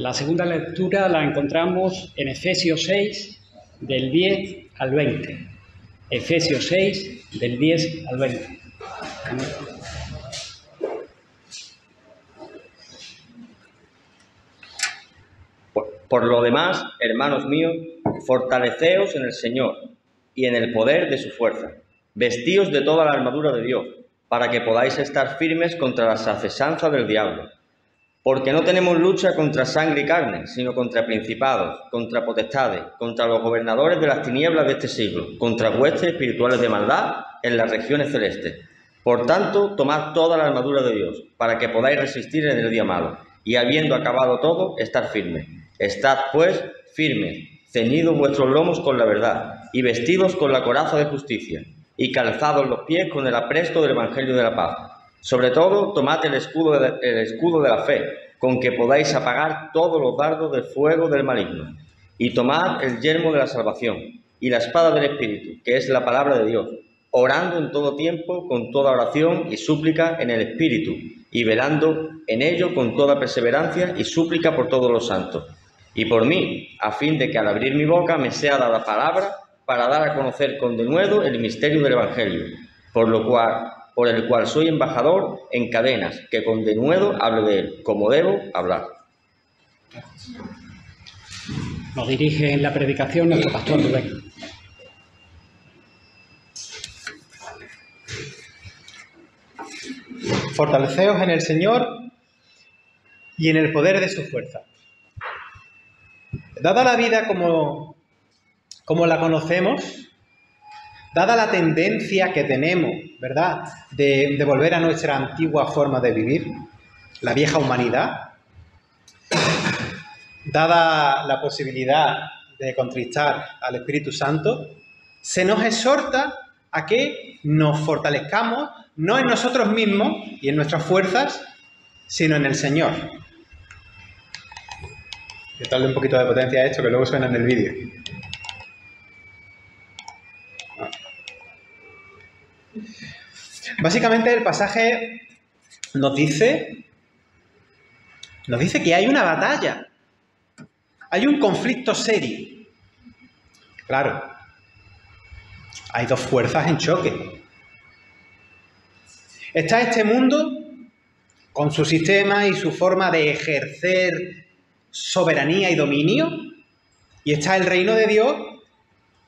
La segunda lectura la encontramos en Efesios 6, del 10 al 20. Efesios 6, del 10 al 20. Por lo demás, hermanos míos, fortaleceos en el Señor y en el poder de su fuerza. Vestíos de toda la armadura de Dios, para que podáis estar firmes contra las acechanzas del diablo. Porque no tenemos lucha contra sangre y carne, sino contra principados, contra potestades, contra los gobernadores de las tinieblas de este siglo, contra huestes espirituales de maldad en las regiones celestes. Por tanto, tomad toda la armadura de Dios, para que podáis resistir en el día malo, y habiendo acabado todo, estar firmes. Estad, pues, firmes, ceñidos vuestros lomos con la verdad, y vestidos con la coraza de justicia, y calzados los pies con el apresto del Evangelio de la paz. Sobre todo, tomad el escudo de la fe, con que podáis apagar todos los dardos del fuego del maligno. Y tomad el yelmo de la salvación, y la espada del Espíritu, que es la palabra de Dios, orando en todo tiempo, con toda oración y súplica en el Espíritu, y velando en ello con toda perseverancia y súplica por todos los santos. Y por mí, a fin de que al abrir mi boca me sea dada palabra para dar a conocer con denuedo el misterio del Evangelio, por el cual soy embajador en cadenas, que con denuedo hable de él, como debo hablar. Nos dirige en la predicación nuestro pastor Rubén. Fortaleceos en el Señor y en el poder de su fuerza. Dada la vida como la conocemos, dada la tendencia que tenemos, ¿verdad?, de volver a nuestra antigua forma de vivir, la vieja humanidad, dada la posibilidad de contristar al Espíritu Santo, se nos exhorta a que nos fortalezcamos no en nosotros mismos y en nuestras fuerzas, sino en el Señor. Voy a darle un poquito de potencia a esto, que luego suena en el vídeo. Básicamente el pasaje nos dice que hay una batalla, hay un conflicto serio. Claro, hay dos fuerzas en choque. Está este mundo con su sistema y su forma de ejercer soberanía y dominio, y está el reino de Dios,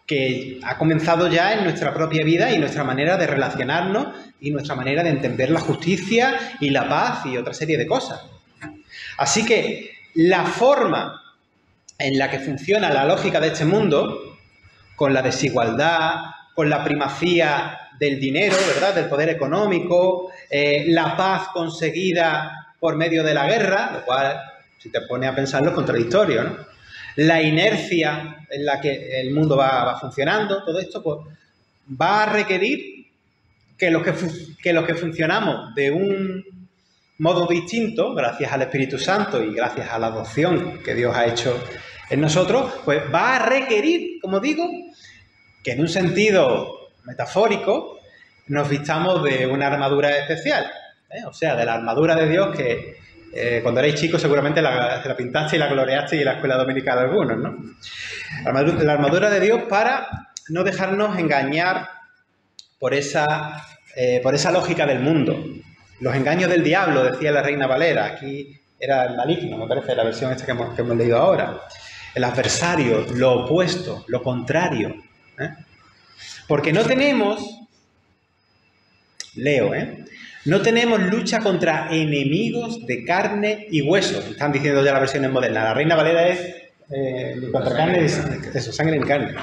que ha comenzado ya en nuestra propia vida y nuestra manera de relacionarnos y nuestra manera de entender la justicia y la paz y otra serie de cosas. Así que la forma en la que funciona la lógica de este mundo, con la desigualdad, con la primacía del dinero, ¿verdad?, del poder económico, la paz conseguida por medio de la guerra, lo cual, si te pones a pensarlo, es contradictorio, ¿no? La inercia en la que el mundo va funcionando, todo esto pues, va a requerir que los que funcionamos de un modo distinto, gracias al Espíritu Santo y gracias a la adopción que Dios ha hecho en nosotros, pues va a requerir, como digo, que en un sentido metafórico nos vistamos de una armadura especial, o sea, de la armadura de Dios que cuando erais chicos seguramente la pintaste y la coloreaste y en la escuela dominical algunos, ¿no? La armadura de Dios para no dejarnos engañar por esa lógica del mundo. Los engaños del diablo, decía la Reina Valera, aquí era el maligno, me parece, la versión esta que hemos leído ahora. El adversario, lo opuesto, lo contrario. Porque no tenemos, no tenemos lucha contra enemigos de carne y hueso. Están diciendo ya las versiones modernas. La Reina Valera es contra carne, eso, sangre y carne.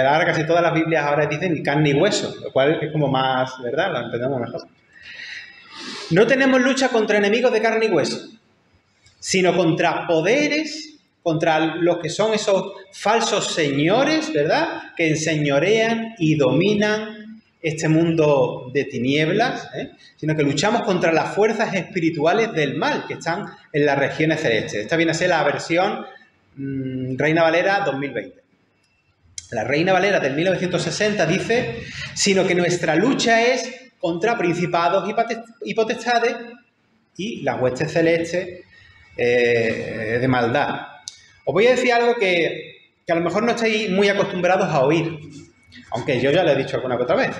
Ahora casi todas las Biblias ahora dicen carne y hueso, lo cual es como más, ¿verdad? Lo entendemos mejor. No tenemos lucha contra enemigos de carne y hueso, sino contra poderes, contra los que son esos falsos señores, ¿verdad?, que enseñorean y dominan este mundo de tinieblas, sino que luchamos contra las fuerzas espirituales del mal que están en las regiones celestes. Esta viene a ser la versión Reina Valera 2020. La Reina Valera del 1960 dice, sino que nuestra lucha es contra principados y potestades y las huestes celestes de maldad. Os voy a decir algo que a lo mejor no estáis muy acostumbrados a oír, aunque yo ya lo he dicho alguna que otra vez.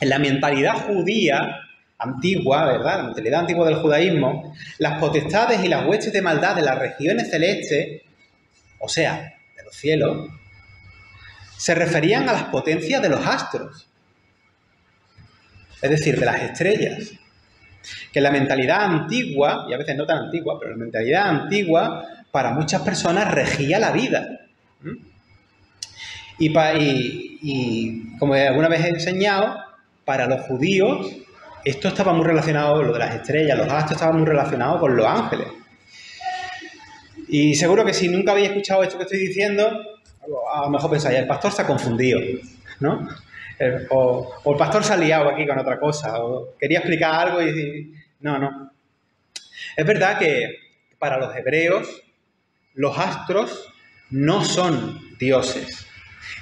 En la mentalidad judía antigua, ¿verdad? La mentalidad antigua del judaísmo, las potestades y las huestes de maldad de las regiones celestes, o sea, de los cielos, se referían a las potencias de los astros, es decir, de las estrellas. Que la mentalidad antigua, y a veces no tan antigua, pero la mentalidad antigua para muchas personas regía la vida. Y como alguna vez he enseñado, para los judíos esto estaba muy relacionado, lo de las estrellas, los astros, estaba muy relacionado con los ángeles. Y seguro que si nunca habéis escuchado esto que estoy diciendo, a lo mejor pensáis, el pastor se ha confundido, ¿no? O el pastor se ha liado aquí con otra cosa, o quería explicar algo y... No. Es verdad que para los hebreos los astros no son dioses.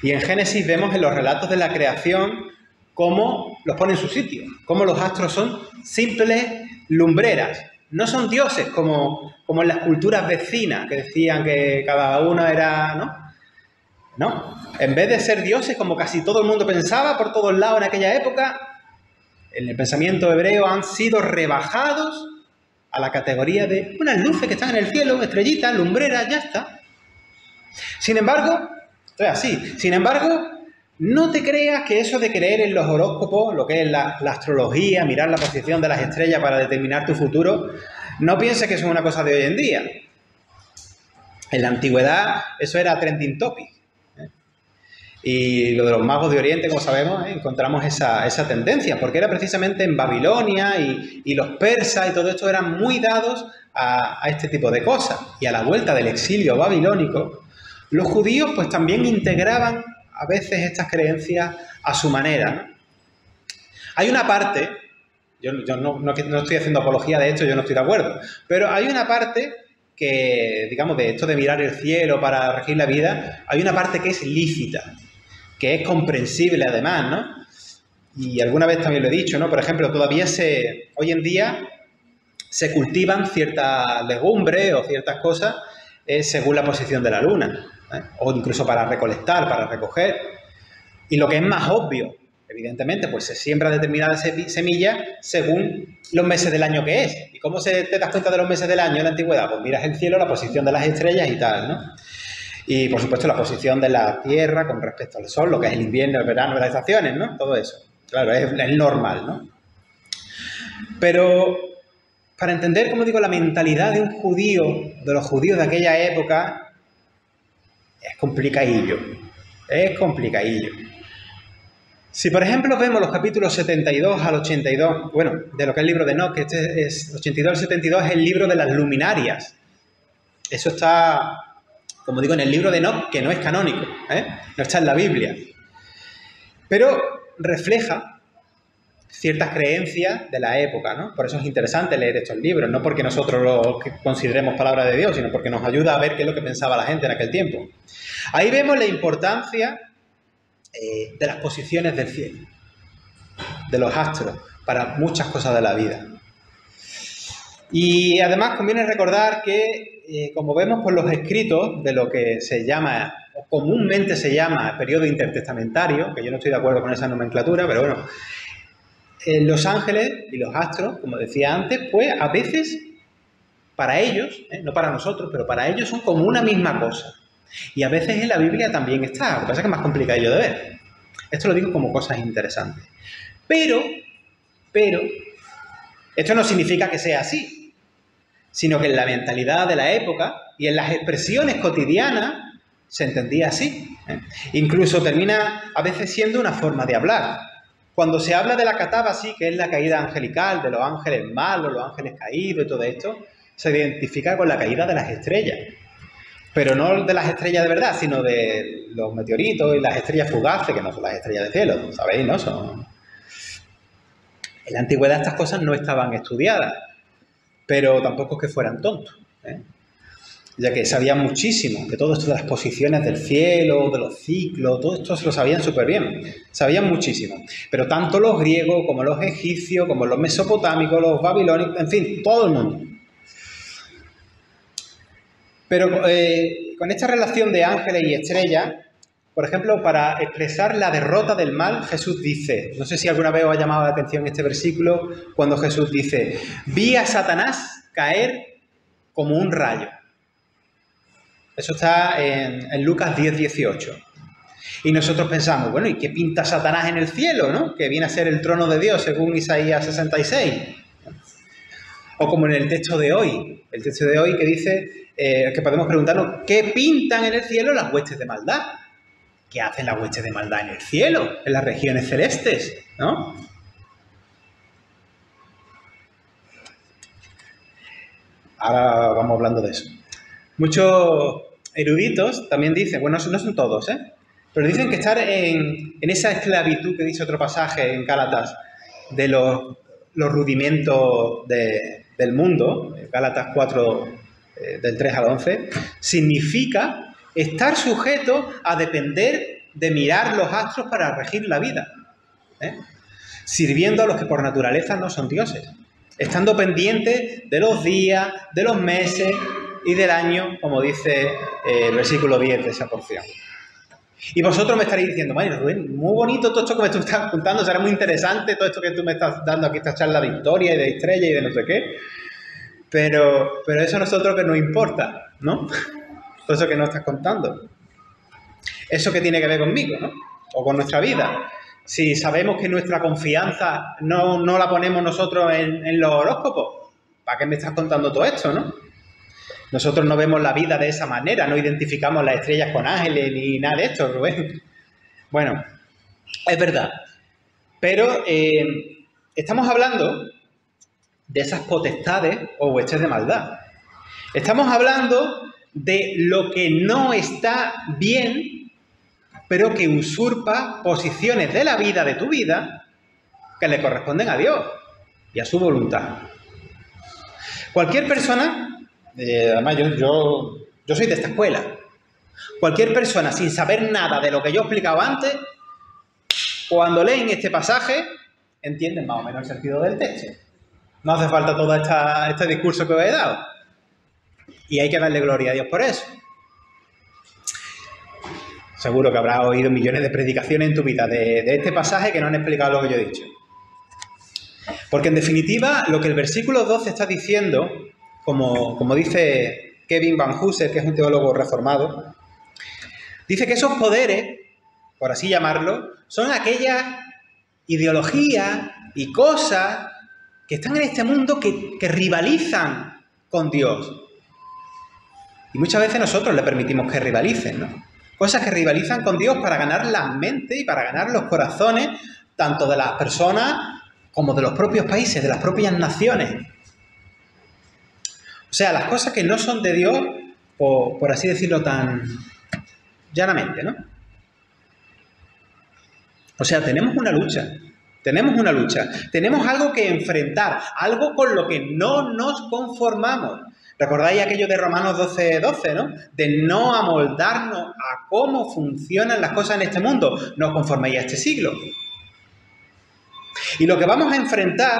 Y en Génesis vemos en los relatos de la creación cómo los pone en su sitio, cómo los astros son simples lumbreras. No son dioses como en las culturas vecinas que decían que cada uno era... No. En vez de ser dioses, como casi todo el mundo pensaba por todos lados en aquella época, en el pensamiento hebreo han sido rebajados a la categoría de unas luces que están en el cielo, estrellitas, lumbreras, ya está. Sin embargo, esto es así. Sin embargo, no te creas que eso de creer en los horóscopos, lo que es la astrología, mirar la posición de las estrellas para determinar tu futuro, no pienses que eso es una cosa de hoy en día. En la antigüedad eso era trending topic. Y lo de los magos de Oriente, como sabemos, encontramos esa tendencia, porque era precisamente en Babilonia y los persas y todo esto eran muy dados a este tipo de cosas. Y a la vuelta del exilio babilónico, los judíos pues también integraban a veces estas creencias a su manera, ¿no? Hay una parte, yo no estoy haciendo apología de esto, yo no estoy de acuerdo, pero hay una parte que, digamos, de esto de mirar el cielo para regir la vida, hay una parte que es lícita, que es comprensible además, ¿no? Y alguna vez también lo he dicho, ¿no? Por ejemplo, todavía hoy en día se cultivan ciertas legumbres o ciertas cosas según la posición de la luna, o incluso para recolectar, para recoger. Y lo que es más obvio, evidentemente, pues se siembra determinada semilla según los meses del año que es. ¿Y cómo te das cuenta de los meses del año en la antigüedad? Pues miras el cielo, la posición de las estrellas y tal, ¿no? Y, por supuesto, la posición de la Tierra con respecto al Sol, lo que es el invierno, el verano, las estaciones, ¿no? Todo eso. Claro, es normal, ¿no? Pero para entender, como digo, la mentalidad de un judío, de los judíos de aquella época, es complicadillo. Es complicadillo. Si, por ejemplo, vemos los capítulos 72 al 82, bueno, de lo que es el libro de Enoc, que este es 82 al 72, es el libro de las luminarias. Eso está, como digo, en el libro de Enoc, que no es canónico, no está en la Biblia. Pero refleja ciertas creencias de la época, ¿no? Por eso es interesante leer estos libros, no porque nosotros lo consideremos palabra de Dios, sino porque nos ayuda a ver qué es lo que pensaba la gente en aquel tiempo. Ahí vemos la importancia de las posiciones del cielo, de los astros, para muchas cosas de la vida. Y además conviene recordar que, como vemos por los escritos de lo que se llama, o comúnmente se llama, periodo intertestamentario, que yo no estoy de acuerdo con esa nomenclatura, pero bueno, los ángeles y los astros, como decía antes, pues a veces para ellos, no para nosotros, pero para ellos son como una misma cosa. Y a veces en la Biblia también está, lo que pasa es que es más complicado de ver. Esto lo digo como cosas interesantes. Pero, esto no significa que sea así, sino que en la mentalidad de la época y en las expresiones cotidianas se entendía así. Incluso termina a veces siendo una forma de hablar. Cuando se habla de la catábasis, que es la caída angelical, de los ángeles malos, los ángeles caídos y todo esto, se identifica con la caída de las estrellas. Pero no de las estrellas de verdad, sino de los meteoritos y las estrellas fugaces, que no son las estrellas del cielo, ¿sabéis? ¿No? En la antigüedad estas cosas no estaban estudiadas, pero tampoco es que fueran tontos, ya que sabían muchísimo de todo esto de las posiciones del cielo, de los ciclos, todo esto se lo sabían súper bien, sabían muchísimo. Pero tanto los griegos como los egipcios, como los mesopotámicos, los babilónicos, en fin, todo el mundo. Pero con esta relación de ángeles y estrellas, por ejemplo, para expresar la derrota del mal, Jesús dice, no sé si alguna vez os ha llamado la atención este versículo, cuando Jesús dice, vi a Satanás caer como un rayo. Eso está en Lucas 10:18. Y nosotros pensamos, bueno, ¿y qué pinta Satanás en el cielo, no? Que viene a ser el trono de Dios, según Isaías 66. O como en el texto de hoy que dice, que podemos preguntarnos, ¿qué pintan en el cielo las huestes de maldad? ¿Qué hacen las huestes de maldad en el cielo, en las regiones celestes, ¿no? Ahora vamos hablando de eso. Muchos eruditos también dicen, bueno, no son todos, pero dicen que estar en esa esclavitud que dice otro pasaje en Gálatas de los rudimentos del mundo, Gálatas 4, del 3 al 11, significa estar sujeto a depender de mirar los astros para regir la vida, sirviendo a los que por naturaleza no son dioses, estando pendientes de los días, de los meses y del año, como dice el versículo 10 de esa porción. Y vosotros me estaréis diciendo, Mario, Rubén, muy bonito todo esto que me tú estás contando, será muy interesante todo esto que tú me estás dando aquí, esta charla de historia y de estrella y de no sé qué, pero eso a nosotros que nos importa, ¿no? Todo eso que nos estás contando. Eso que tiene que ver conmigo, ¿no? O con nuestra vida. Si sabemos que nuestra confianza no la ponemos nosotros en los horóscopos, ¿para qué me estás contando todo esto, no? Nosotros no vemos la vida de esa manera, no identificamos las estrellas con ángeles ni nada de esto, Rubén. Bueno, es verdad. Pero estamos hablando de esas potestades o huestes de maldad. Estamos hablando de lo que no está bien, pero que usurpa posiciones de la vida, de tu vida, que le corresponden a Dios y a su voluntad. Cualquier persona... además, yo soy de esta escuela. Cualquier persona sin saber nada de lo que yo he explicado antes, cuando leen este pasaje, entienden más o menos el sentido del texto. No hace falta todo este discurso que os he dado. Y hay que darle gloria a Dios por eso. Seguro que habrás oído millones de predicaciones en tu vida de este pasaje que no han explicado lo que yo he dicho. Porque en definitiva, lo que el versículo 12 está diciendo... Como dice Kevin Van Hooser, que es un teólogo reformado, dice que esos poderes, por así llamarlo, son aquellas ideologías y cosas que están en este mundo que rivalizan con Dios. Y muchas veces nosotros le permitimos que rivalicen, ¿no? Cosas que rivalizan con Dios para ganar las mentes y para ganar los corazones, tanto de las personas como de los propios países, de las propias naciones. O sea, las cosas que no son de Dios, por así decirlo tan llanamente, ¿no? O sea, tenemos una lucha. Tenemos algo que enfrentar, algo con lo que no nos conformamos. ¿Recordáis aquello de Romanos 12:12, ¿no? De no amoldarnos a cómo funcionan las cosas en este mundo. No os conforméis a este siglo. Y lo que vamos a enfrentar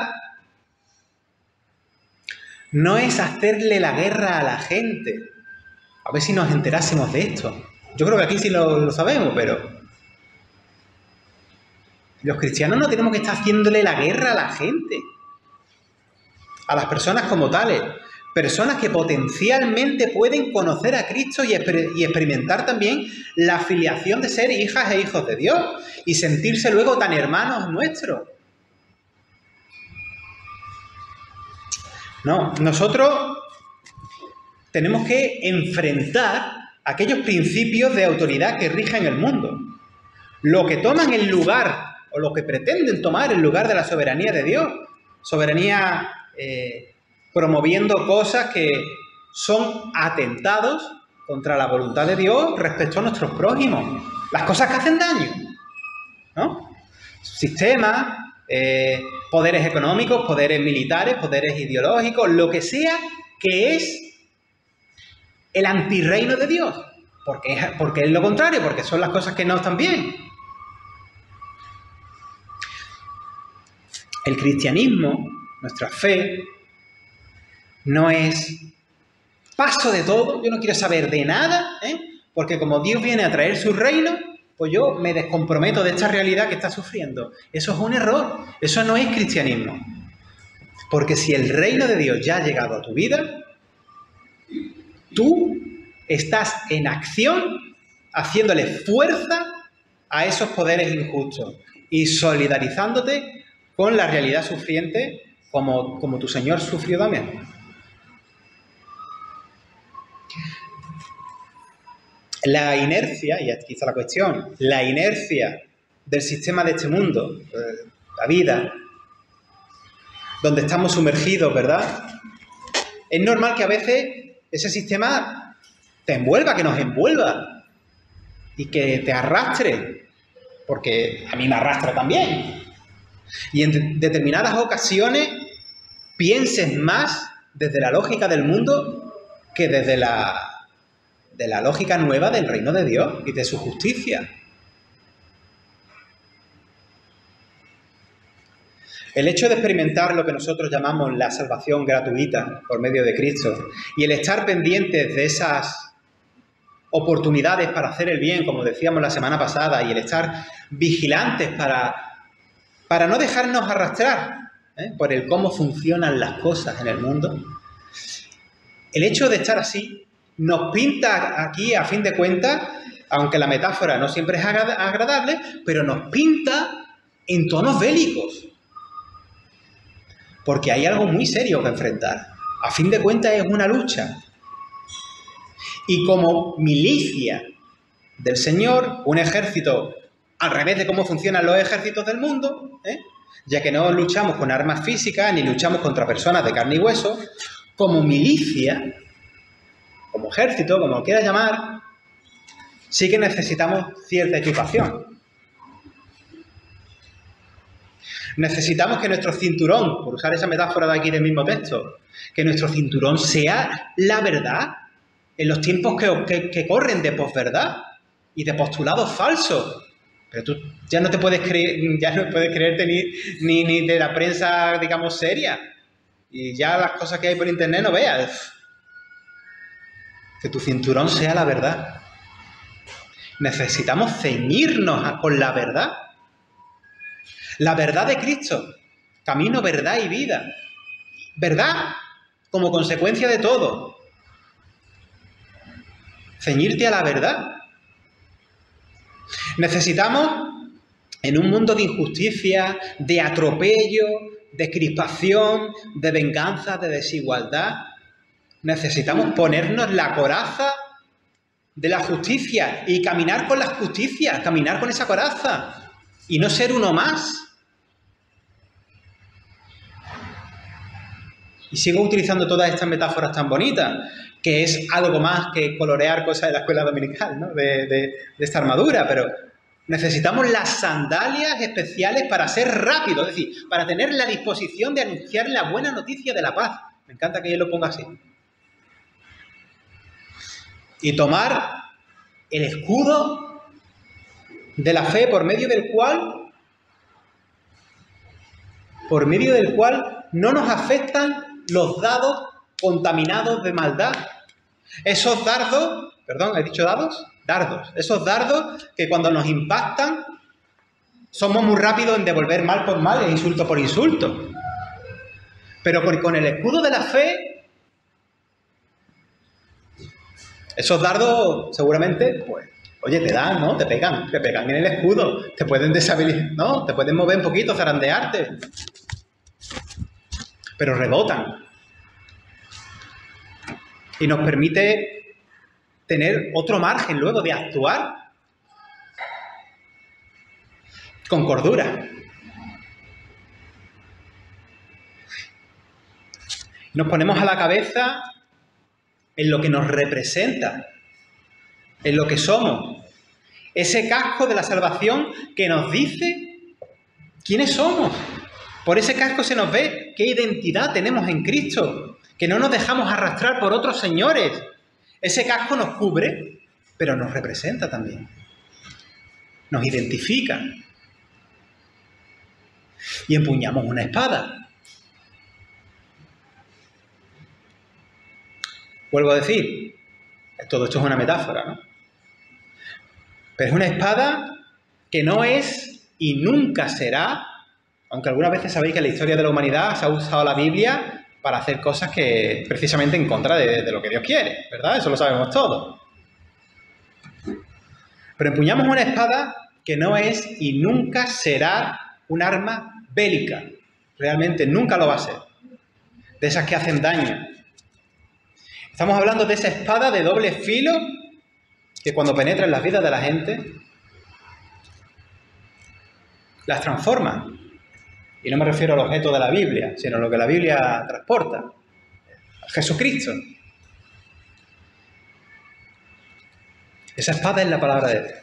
no es hacerle la guerra a la gente. A ver si nos enterásemos de esto. Yo creo que aquí sí lo sabemos, pero... los cristianos no tenemos que estar haciéndole la guerra a la gente. A las personas como tales. Personas que potencialmente pueden conocer a Cristo y experimentar también la filiación de ser hijas e hijos de Dios. Y sentirse luego tan hermanos nuestros. No, nosotros tenemos que enfrentar aquellos principios de autoridad que rigen el mundo. Lo que toman el lugar, o lo que pretenden tomar el lugar de la soberanía de Dios. Soberanía promoviendo cosas que son atentados contra la voluntad de Dios respecto a nuestros prójimos. Las cosas que hacen daño, ¿no? Sistemas... poderes económicos, poderes militares, poderes ideológicos, lo que sea que es el antirreino de Dios. Porque es lo contrario, porque son las cosas que no están bien. El cristianismo, nuestra fe, no es paso de todo, yo no quiero saber de nada, porque como Dios viene a traer su reino, pues yo me descomprometo de esta realidad que está sufriendo. Eso es un error, eso no es cristianismo. Porque si el reino de Dios ya ha llegado a tu vida, tú estás en acción haciéndole fuerza a esos poderes injustos y solidarizándote con la realidad sufriente como tu Señor sufrió también. La inercia, y aquí está la cuestión, la inercia del sistema de este mundo, la vida, donde estamos sumergidos, ¿verdad? Es normal que a veces ese sistema te envuelva, que nos envuelva y que te arrastre, porque a mí me arrastra también. Y en determinadas ocasiones pienses más desde la lógica del mundo que desde la lógica nueva del reino de Dios y de su justicia. El hecho de experimentar lo que nosotros llamamos la salvación gratuita por medio de Cristo y el estar pendientes de esas oportunidades para hacer el bien, como decíamos la semana pasada, y el estar vigilantes para no dejarnos arrastrar por el cómo funcionan las cosas en el mundo, el hecho de estar así nos pinta aquí, a fin de cuentas, aunque la metáfora no siempre es agradable, pero nos pinta en tonos bélicos. Porque hay algo muy serio que enfrentar. A fin de cuentas es una lucha. Y como milicia del Señor, un ejército al revés de cómo funcionan los ejércitos del mundo, ya que no luchamos con armas físicas ni luchamos contra personas de carne y hueso, como milicia, como ejército, como lo quieras llamar, sí que necesitamos cierta equipación. Necesitamos que nuestro cinturón, por usar esa metáfora de aquí del mismo texto, que nuestro cinturón sea la verdad en los tiempos que corren de posverdad y de postulados falsos. Pero tú ya no te puedes creer, ya no puedes creerte ni de la prensa, digamos, seria. Y ya las cosas que hay por internet no veas. Que tu cinturón sea la verdad. Necesitamos ceñirnos con la verdad. La verdad de Cristo. Camino, verdad y vida. Verdad como consecuencia de todo. Ceñirte a la verdad. Necesitamos, en un mundo de injusticia, de atropello, de crispación, de venganza, de desigualdad, necesitamos ponernos la coraza de la justicia y caminar con la justicia, caminar con esa coraza y no ser uno más. Y sigo utilizando todas estas metáforas tan bonitas, que es algo más que colorear cosas de la escuela dominical, ¿no? de esta armadura, pero necesitamos las sandalias especiales para ser rápidos, es decir, para tener la disposición de anunciar la buena noticia de la paz. Me encanta que yo lo ponga así. Y tomar el escudo de la fe por medio del cual no nos afectan los dados contaminados de maldad. Esos dardos, perdón, ¿he dicho dados? Dardos. Esos dardos que cuando nos impactan somos muy rápidos en devolver mal por mal e insulto por insulto. Pero con el escudo de la fe, esos dardos seguramente, pues, oye, te dan, ¿no? Te pegan en el escudo, te pueden deshabilitar, ¿no? Te pueden mover un poquito, zarandearte. Pero rebotan. Y nos permite tener otro margen luego de actuar con cordura. Nos ponemos a la cabeza en lo que nos representa, en lo que somos. Ese casco de la salvación que nos dice quiénes somos. Por ese casco se nos ve qué identidad tenemos en Cristo, que no nos dejamos arrastrar por otros señores. Ese casco nos cubre, pero nos representa también. Nos identifica. Y empuñamos una espada. Vuelvo a decir, todo esto es una metáfora, ¿no? Pero es una espada que no es y nunca será, aunque algunas veces sabéis que en la historia de la humanidad se ha usado la Biblia para hacer cosas que precisamente en contra de lo que Dios quiere, ¿verdad? Eso lo sabemos todos. Pero empuñamos una espada que no es y nunca será un arma bélica. Realmente nunca lo va a ser. De esas que hacen daño. Estamos hablando de esa espada de doble filo que cuando penetra en las vidas de la gente las transforma. Y no me refiero al objeto de la Biblia, sino a lo que la Biblia transporta. A Jesucristo. Esa espada es la palabra de Dios.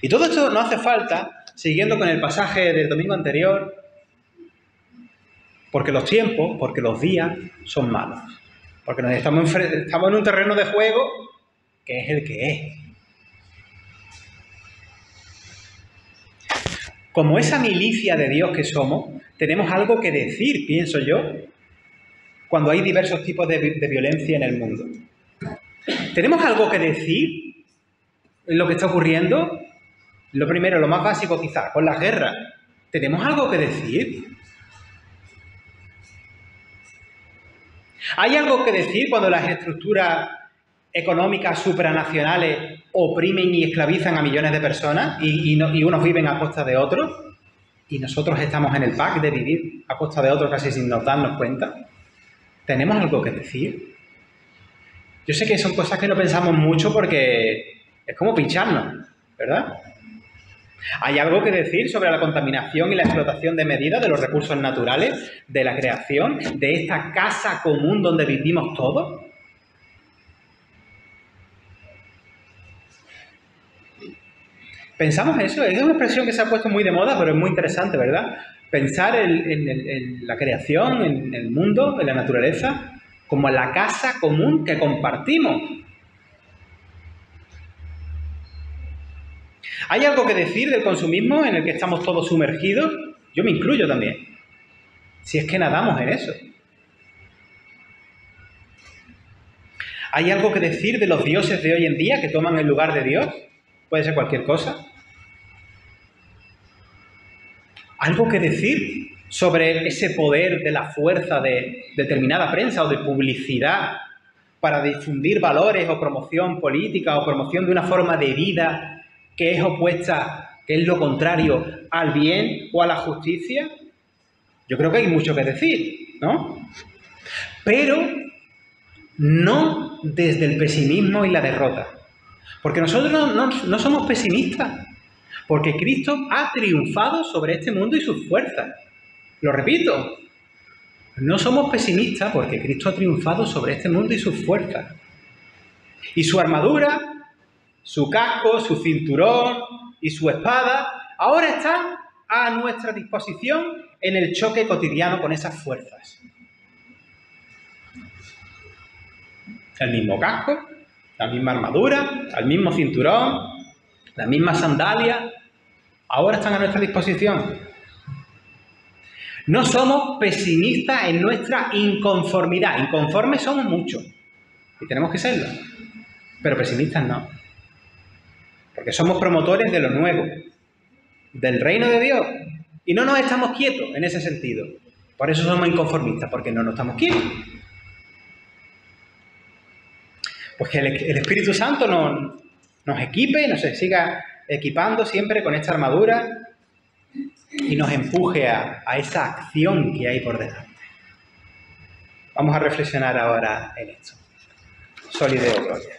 Y todo esto no hace falta, siguiendo con el pasaje del domingo anterior, porque los tiempos, porque los días son malos. Porque estamos en un terreno de juego que es el que es. Como esa milicia de Dios que somos, tenemos algo que decir, pienso yo, cuando hay diversos tipos de violencia en el mundo. ¿Tenemos algo que decir en lo que está ocurriendo? Lo primero, lo más básico quizás, con las guerras. ¿Tenemos algo que decir? ¿Hay algo que decir cuando las estructuras económicas supranacionales oprimen y esclavizan a millones de personas y unos viven a costa de otros? Y nosotros estamos en el pack de vivir a costa de otros casi sin darnos cuenta. ¿Tenemos algo que decir? Yo sé que son cosas que no pensamos mucho porque es como pincharnos, ¿verdad? ¿Hay algo que decir sobre la contaminación y la explotación desmedida de los recursos naturales, de la creación, de esta casa común donde vivimos todos? ¿Pensamos eso? Es una expresión que se ha puesto muy de moda, pero es muy interesante, ¿verdad? Pensar en la creación, en el mundo, en la naturaleza, como la casa común que compartimos. ¿Hay algo que decir del consumismo en el que estamos todos sumergidos? Yo me incluyo también. Si es que nadamos en eso. ¿Hay algo que decir de los dioses de hoy en día que toman el lugar de Dios? Puede ser cualquier cosa. ¿Algo que decir sobre ese poder de la fuerza de determinada prensa o de publicidad para difundir valores o promoción política o promoción de una forma de vida que es opuesta, que es lo contrario al bien o a la justicia? Yo creo que hay mucho que decir, ¿no? Pero no desde el pesimismo y la derrota. Porque nosotros no somos pesimistas. Porque Cristo ha triunfado sobre este mundo y sus fuerzas. Lo repito, no somos pesimistas porque Cristo ha triunfado sobre este mundo y sus fuerzas. Y su armadura, su casco, su cinturón y su espada ahora están a nuestra disposición en el choque cotidiano con esas fuerzas. El mismo casco, la misma armadura, el mismo cinturón, las mismas sandalias, ahora están a nuestra disposición. No somos pesimistas en nuestra inconformidad. Inconformes somos muchos y tenemos que serlo, pero pesimistas no. Porque somos promotores de lo nuevo, del reino de Dios. Y no nos estamos quietos en ese sentido. Por eso somos inconformistas, porque no nos estamos quietos. Pues que el Espíritu Santo nos equipe, nos siga equipando siempre con esta armadura y nos empuje a esa acción que hay por delante. Vamos a reflexionar ahora en esto. Solideo Gloria.